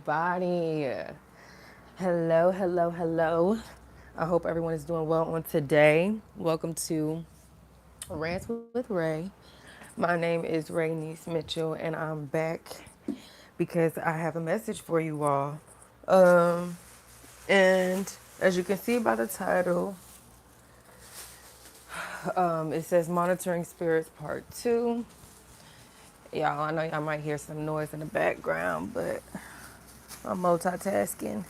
everybody. Hello, hello, hello. I hope everyone is doing well on today. Welcome to Rants with Ray. My name is Rayniecemitchell, and I'm back because I have a message for you all. Um, and as you can see by the title, it says Monitoring Spirits Part 2. Y'all, I know y'all might hear some noise in the background, but I'm multitasking.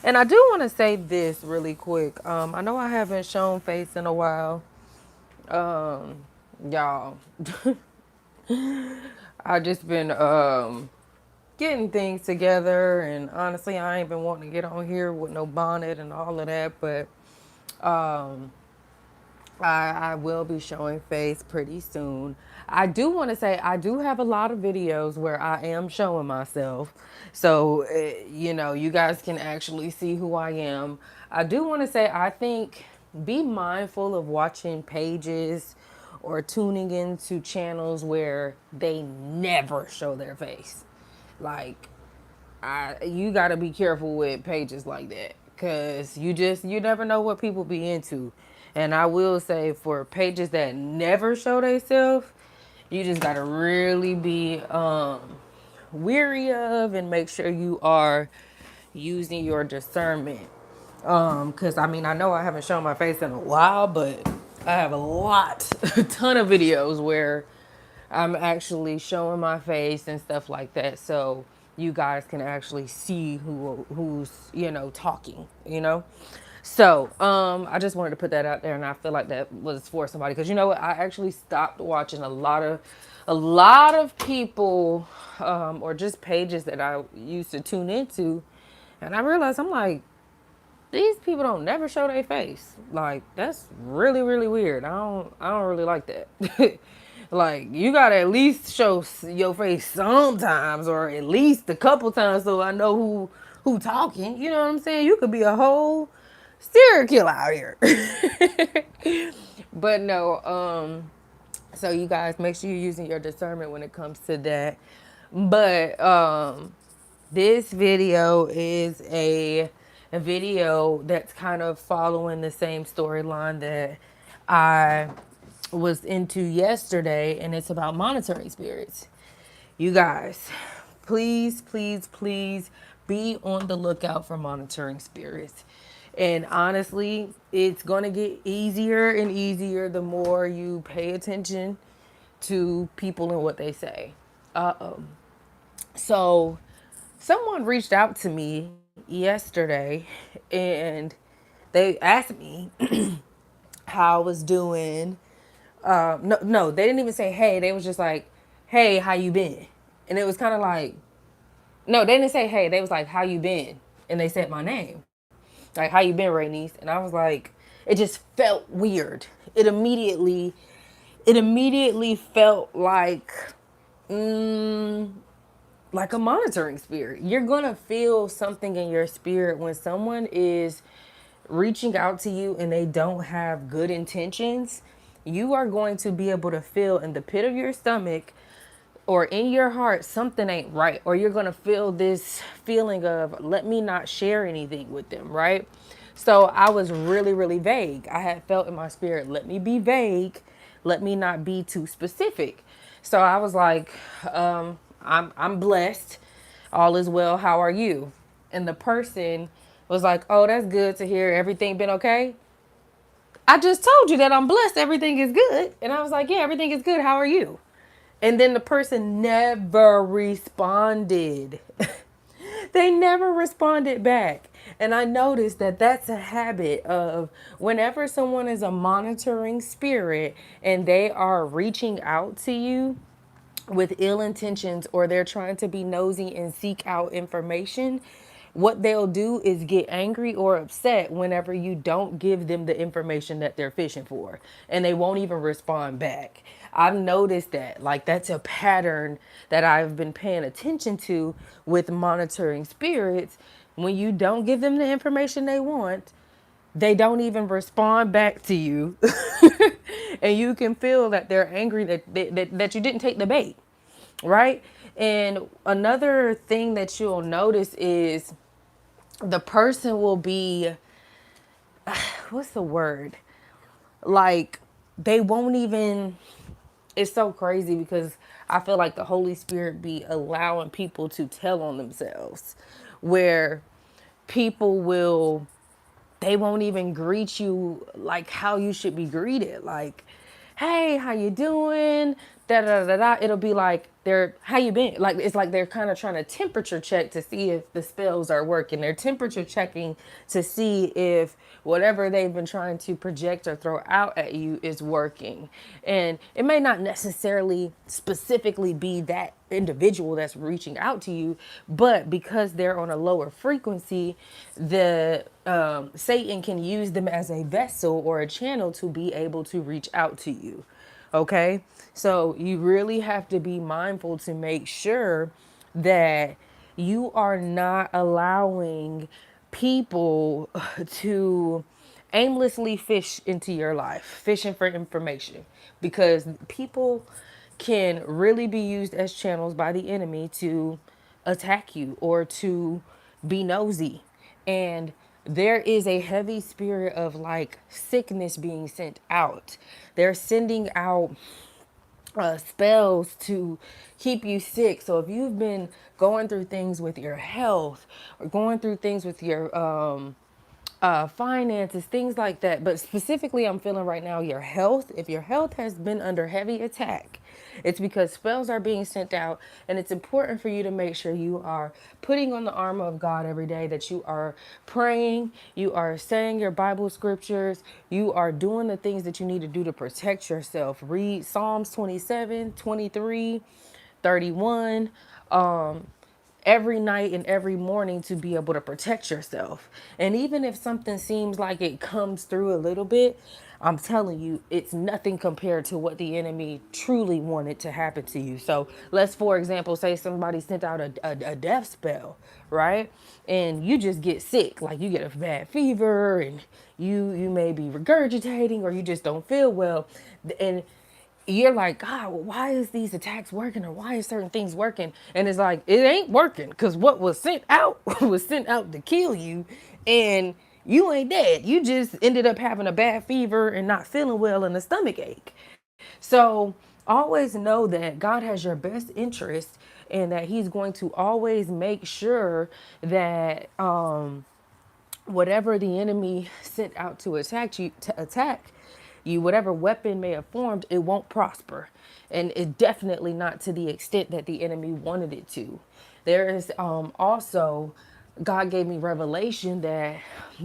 And I do want to say this really quick. I know I haven't shown face in a while. Y'all, I just been getting things together, and honestly, I ain't been wanting to get on here with no bonnet and all of that, but I will be showing face pretty soon. I do want to say I do have a lot of videos where I am showing myself. So, you guys can actually see who I am. I do want to say I think be mindful of watching pages or tuning into channels where they never show their face. Like, you got to be careful with pages like that because you never know what people be into. And I will say for pages that never show themselves, you just got to really be weary of and make sure you are using your discernment. Because I mean, I know I haven't shown my face in a while, but I have a lot, a ton of videos where I'm actually showing my face and stuff like that, so you guys can actually see who's talking. So I just wanted to put that out there, and I feel like that was for somebody because you know what, I actually stopped watching a lot of people or just pages that I used to tune into, and I realized I'm like, these people don't never show their face. Like, that's really, really weird. I don't really like that. Like, you gotta at least show your face sometimes, or at least a couple times, so I know who talking. You know what I'm saying? You could be a whole serial killer out here. But no, so you guys make sure you're using your discernment when it comes to that. But this video is a video that's kind of following the same storyline that I was into yesterday, and it's about monitoring spirits. You guys, please, please, please be on the lookout for monitoring spirits. And honestly, it's going to get easier and easier the more you pay attention to people and what they say. So, someone reached out to me yesterday and they asked me how I was doing. No, they didn't even say hey. They was just like, "Hey, how you been?" And it was kind of like, no, they didn't say hey. They was like, "How you been?" And they said my name, like, "How you been, Rayniece?" And I was like, it just felt weird. It immediately, it immediately felt like a monitoring spirit. You're gonna feel something in your spirit when someone is reaching out to you and they don't have good intentions. You are going to be able to feel in the pit of your stomach or in your heart something ain't right, or you're going to feel this feeling of let me not share anything with them, right? So I was really, really vague. I had felt in my spirit, let me be vague, let me not be too specific. So I was like, I'm blessed, all is well, how are you? And the person was like, oh, that's good to hear, everything been okay? I just told you that I'm blessed, everything is good. And I was like, yeah, everything is good, how are you? And then the person never responded. They never responded back. And I noticed that that's a habit of whenever someone is a monitoring spirit and they are reaching out to you with ill intentions, or they're trying to be nosy and seek out information, what they'll do is get angry or upset whenever you don't give them the information that they're fishing for, and they won't even respond back. I've noticed that, like, that's a pattern that I've been paying attention to with monitoring spirits. When you don't give them the information they want, they don't even respond back to you. And you can feel that they're angry that you didn't take the bait, right? And another thing that you'll notice is the person will be, what's the word? Like, they won't even, it's so crazy because I feel like the Holy Spirit be allowing people to tell on themselves, where people will, they won't even greet you like how you should be greeted. Like, hey, how you doing? Da da da da. It'll be like they're, how you been? Like, it's like they're kind of trying to temperature check to see if the spells are working. They're temperature checking to see if whatever they've been trying to project or throw out at you is working. And it may not necessarily specifically be that individual that's reaching out to you, but because they're on a lower frequency, the Satan can use them as a vessel or a channel to be able to reach out to you. Okay, so you really have to be mindful to make sure that you are not allowing people to aimlessly fish into your life, fishing for information, because people can really be used as channels by the enemy to attack you or to be nosy. And there is a heavy spirit of like sickness being sent out. They're sending out spells to keep you sick. So if you've been going through things with your health or going through things with your finances, things like that. But specifically, I'm feeling right now your health. If your health has been under heavy attack, it's because spells are being sent out, and it's important for you to make sure you are putting on the armor of God every day, that you are praying, you are saying your Bible scriptures, you are doing the things that you need to do to protect yourself. Read Psalms 27, 23, 31. Every night and every morning to be able to protect yourself. And even if something seems like it comes through a little bit, I'm telling you, it's nothing compared to what the enemy truly wanted to happen to you. So let's, for example, say somebody sent out a death spell, right? And you just get sick, like you get a bad fever and you may be regurgitating or you just don't feel well. And you're like, God, well, why is these attacks working, or why is certain things working? And it's like, it ain't working, because what was sent out was sent out to kill you, and you ain't dead. You just ended up having a bad fever and not feeling well and a stomach ache. So always know that God has your best interest, and that he's going to always make sure that whatever the enemy sent out to attack you, whatever weapon may have formed, it won't prosper. And it definitely not to the extent that the enemy wanted it to. There is also, God gave me revelation that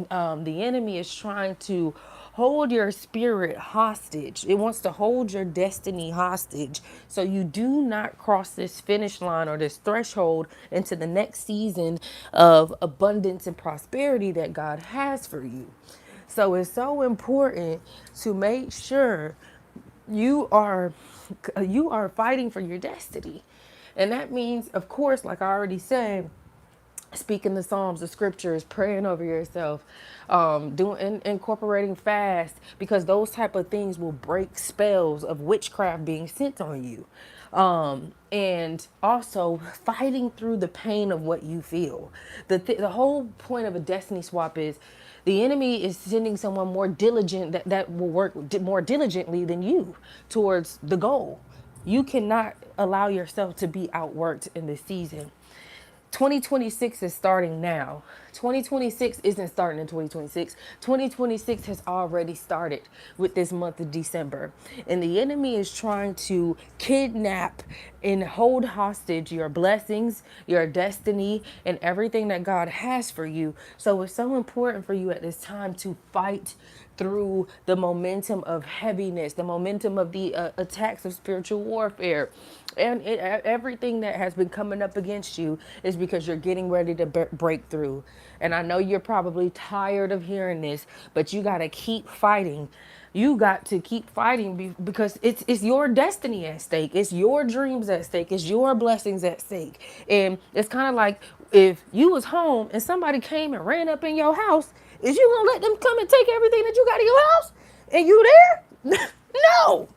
the enemy is trying to hold your spirit hostage. It wants to hold your destiny hostage. So you do not cross this finish line or this threshold into the next season of abundance and prosperity that God has for you. So it's so important to make sure you are you are fighting for your destiny. And that means, of course, like I already said, speaking the Psalms, the scriptures, praying over yourself, incorporating fast, because those type of things will break spells of witchcraft being sent on you. And also fighting through the pain of what you feel. The whole point of a destiny swap is the enemy is sending someone more diligent that will work more diligently than you towards the goal. You cannot allow yourself to be outworked in this season. 2026 is starting now. 2026 isn't starting in 2026. 2026 has already started with this month of December. And the enemy is trying to kidnap and hold hostage your blessings, your destiny, and everything that God has for you. So it's so important for you at this time to fight through the momentum of heaviness, the momentum of the attacks of spiritual warfare. And everything that has been coming up against you is because you're getting ready to break through. And I know you're probably tired of hearing this, but you got to keep fighting. You got to keep fighting because it's your destiny at stake. It's your dreams at stake. It's your blessings at stake. And it's kind of like if you was home and somebody came and ran up in your house, is you gonna let them come and take everything that you got in your house? And you there? No.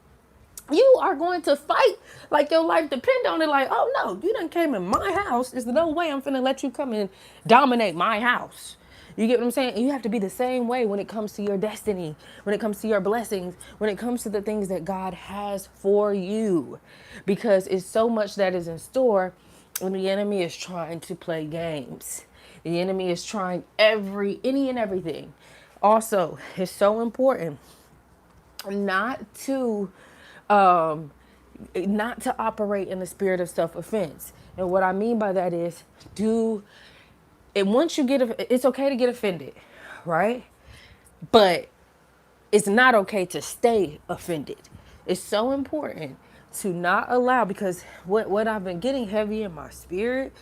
You are going to fight like your life depend on it. Like, oh no, you done came in my house. There's no way I'm finna let you come and dominate my house. You get what I'm saying? And you have to be the same way when it comes to your destiny, when it comes to your blessings, when it comes to the things that God has for you. Because it's so much that is in store, and the enemy is trying to play games. The enemy is trying any and everything. Also, it's so important not to um not to operate in the spirit of self-offense. And what I mean by that is, do it once you it's okay to get offended, right? But it's not okay to stay offended. It's so important to not allow, because what I've been getting heavy in my spirit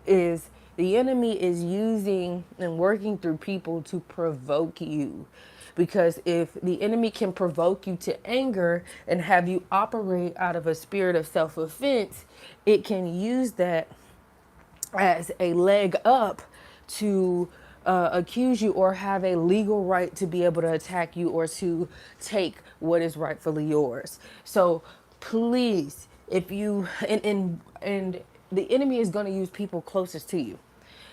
is the enemy is using and working through people to provoke you. Because if the enemy can provoke you to anger and have you operate out of a spirit of self offense, it can use that as a leg up to accuse you or have a legal right to be able to attack you or to take what is rightfully yours. So please, if you and the enemy is going to use people closest to you.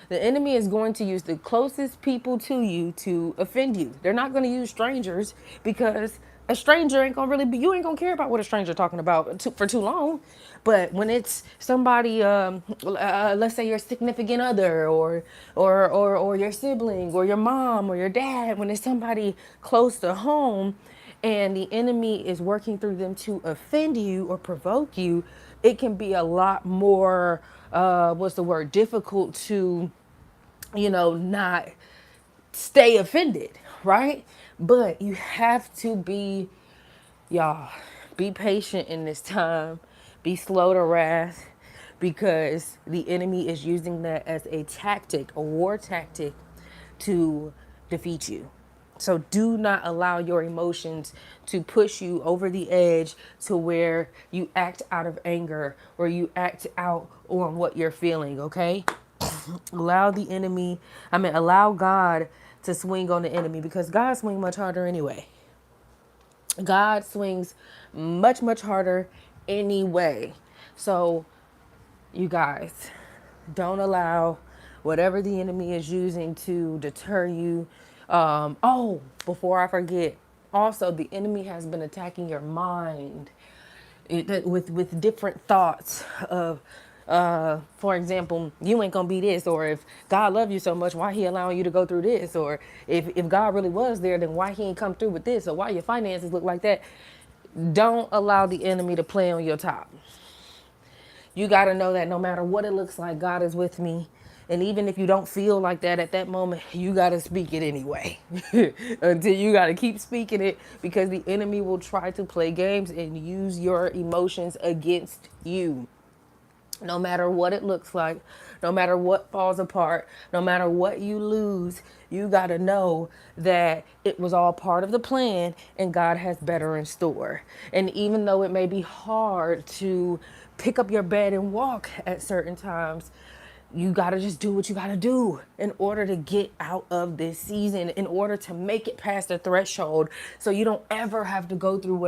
The enemy is going to use the closest people to you to offend you. They're not going to use strangers, because a stranger ain't gonna really be, you ain't gonna care about what a stranger talking about for too long. But when it's somebody, let's say your significant other, or your sibling, or your mom, or your dad, when it's somebody close to home, and the enemy is working through them to offend you or provoke you, it can be a lot more, what's the word, difficult to, not stay offended, right? But you have to be, y'all, be patient in this time. Be slow to wrath, because the enemy is using that as a tactic, a war tactic, to defeat you. So do not allow your emotions to push you over the edge to where you act out of anger or you act out on what you're feeling, okay? Allow God to swing on the enemy, because God swings much harder anyway. God swings much, much harder anyway. So, you guys, don't allow whatever the enemy is using to deter you. Before I forget, also the enemy has been attacking your mind with different thoughts of, for example, you ain't gonna be this, or if God love you so much, why he allowing you to go through this, or if God really was there, then why he ain't come through with this, or why your finances look like that. Don't allow the enemy to play on your top. You got to know that no matter what it looks like, God is with me. And even if you don't feel like that at that moment, you got to speak it anyway. Until you got to keep speaking it, because the enemy will try to play games and use your emotions against you. No matter what it looks like, no matter what falls apart, no matter what you lose, you got to know that it was all part of the plan and God has better in store. And even though it may be hard to pick up your bed and walk at certain times, you got to just do what you got to do in order to get out of this season, in order to make it past the threshold, so you don't ever have to go through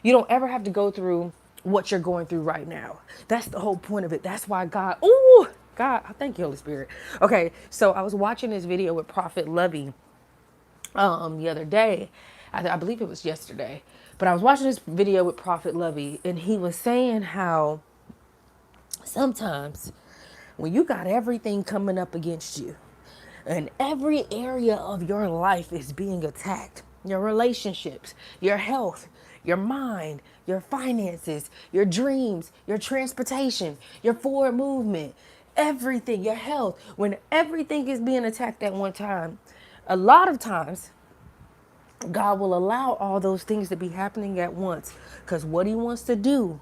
you don't ever have to go through what you're going through right now. That's the whole point of it. That's why God, I thank you, Holy Spirit. Okay, so I was watching this video with Prophet Lovey the other day. I believe it was yesterday. But I was watching this video with Prophet Lovey, and he was saying how sometimes when you got everything coming up against you and every area of your life is being attacked, your relationships, your health, your mind, your finances, your dreams, your transportation, your forward movement, everything, your health, when everything is being attacked at one time, a lot of times God will allow all those things to be happening at once, because what he wants to do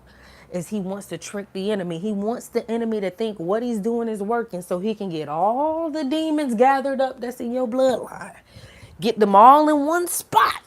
is he wants to trick the enemy. He wants the enemy to think what he's doing is working, so he can get all the demons gathered up that's in your bloodline, get them all in one spot,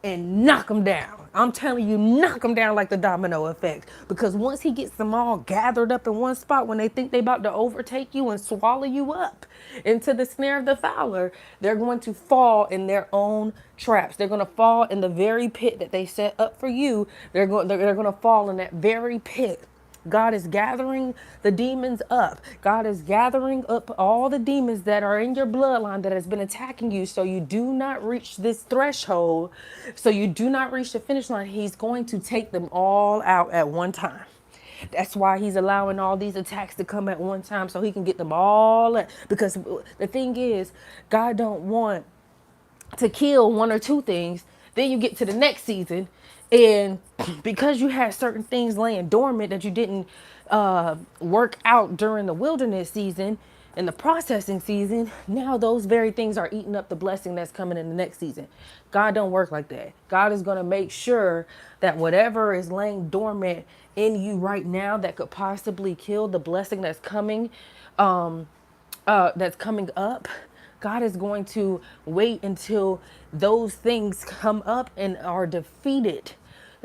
and knock them down. I'm telling you, knock them down like the domino effect. Because once he gets them all gathered up in one spot, when they think they about to overtake you and swallow you up into the snare of the fowler, they're going to fall in their own traps. They're going to fall in the very pit that they set up for you. They're going to fall in that very pit. God is gathering the demons up. God is gathering up all the demons that are in your bloodline that has been attacking you, so you do not reach this threshold, so you do not reach the finish line. He's going to take them all out at one time. That's why he's allowing all these attacks to come at one time, so he can get them all in. Because the thing is, God don't want to kill one or two things. Then you get to the next season, and because you had certain things laying dormant that you didn't work out during the wilderness season and the processing season, now those very things are eating up the blessing that's coming in the next season. God don't work like that. God is going to make sure that whatever is laying dormant in you right now that could possibly kill the blessing that's coming up, God is going to wait until those things come up and are defeated.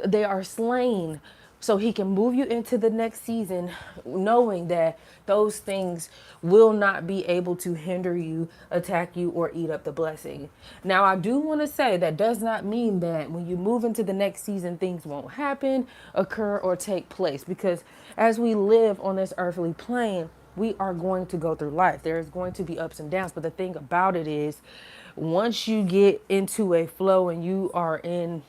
They are slain, so he can move you into the next season knowing that those things will not be able to hinder you, attack you, or eat up the blessing. Now, I do want to say that does not mean that when you move into the next season, things won't happen, occur, or take place. Because as we live on this earthly plane, we are going to go through life. There's going to be ups and downs. But the thing about it is, once you get into a flow and you are in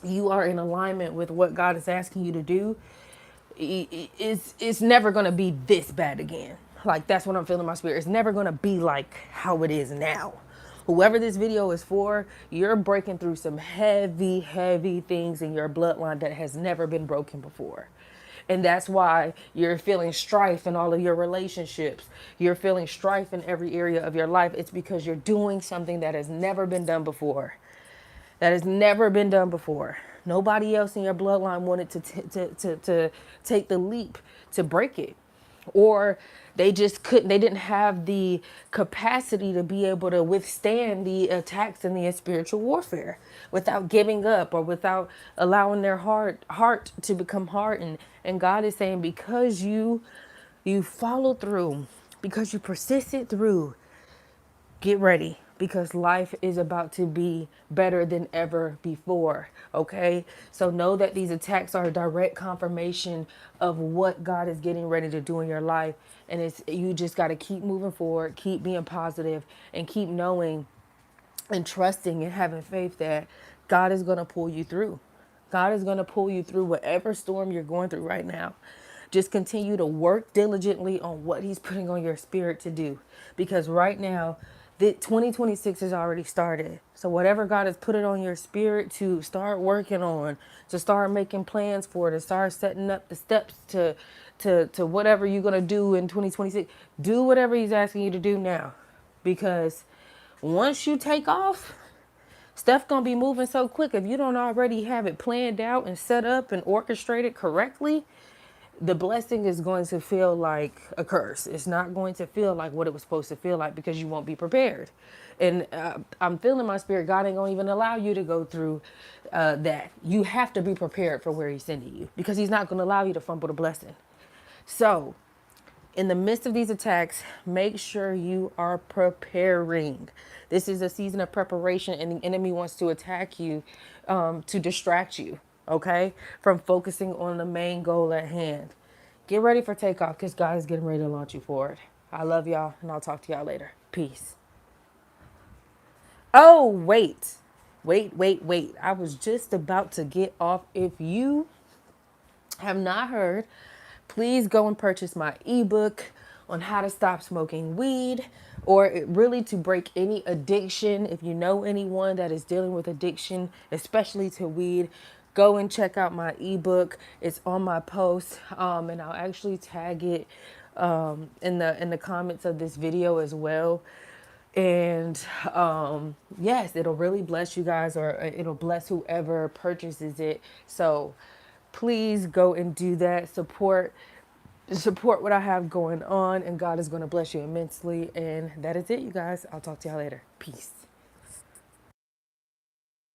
alignment with what God is asking you to do, it's never going to be this bad again. Like, that's what I'm feeling in my spirit. It's never going to be like how it is now. Whoever this video is for, you're breaking through some heavy, heavy things in your bloodline that has never been broken before. And that's why you're feeling strife in all of your relationships. You're feeling strife in every area of your life. It's because you're doing something that has never been done before. That has never been done before. Nobody else in your bloodline wanted to take the leap to break it. Or they just couldn't, they didn't have the capacity to be able to withstand the attacks and the spiritual warfare without giving up or without allowing their heart to become hardened. And God is saying, because you follow through, because you persisted through, get ready, because life is about to be better than ever before. Okay, so know that these attacks are a direct confirmation of what God is getting ready to do in your life. And it's, you just got to keep moving forward, keep being positive, and keep knowing and trusting and having faith that God is going to pull you through. God is going to pull you through whatever storm you're going through right now. Just continue to work diligently on what he's putting on your spirit to do. Because right now, the 2026 has already started. So whatever God has put it on your spirit to start working on, to start making plans for, to start setting up the steps to whatever you're going to do in 2026, do whatever he's asking you to do now. Because once you take off, stuff gonna be moving so quick. If you don't already have it planned out and set up and orchestrated correctly, the blessing is going to feel like a curse. It's not going to feel like what it was supposed to feel like, because you won't be prepared. And I'm feeling my spirit, God ain't gonna even allow you to go through that. You have to be prepared for where he's sending you, because he's not gonna allow you to fumble the blessing. So in the midst of these attacks, make sure you are preparing. This is a season of preparation, and the enemy wants to attack you to distract you, okay, from focusing on the main goal at hand. Get ready for takeoff, because God is getting ready to launch you forward. I love y'all, and I'll talk to y'all later. Peace. Oh, wait. I was just about to get off. If you have not heard, please go and purchase my ebook on how to stop smoking weed, or really to break any addiction. If you know anyone that is dealing with addiction, especially to weed, go and check out my ebook. It's on my post, and I'll actually tag it in the comments of this video as well. And yes, it'll really bless you guys, or it'll bless whoever purchases it. So please go and do that. Support what I have going on, and God is going to bless you immensely. And that is it, you guys. I'll talk to y'all later. Peace.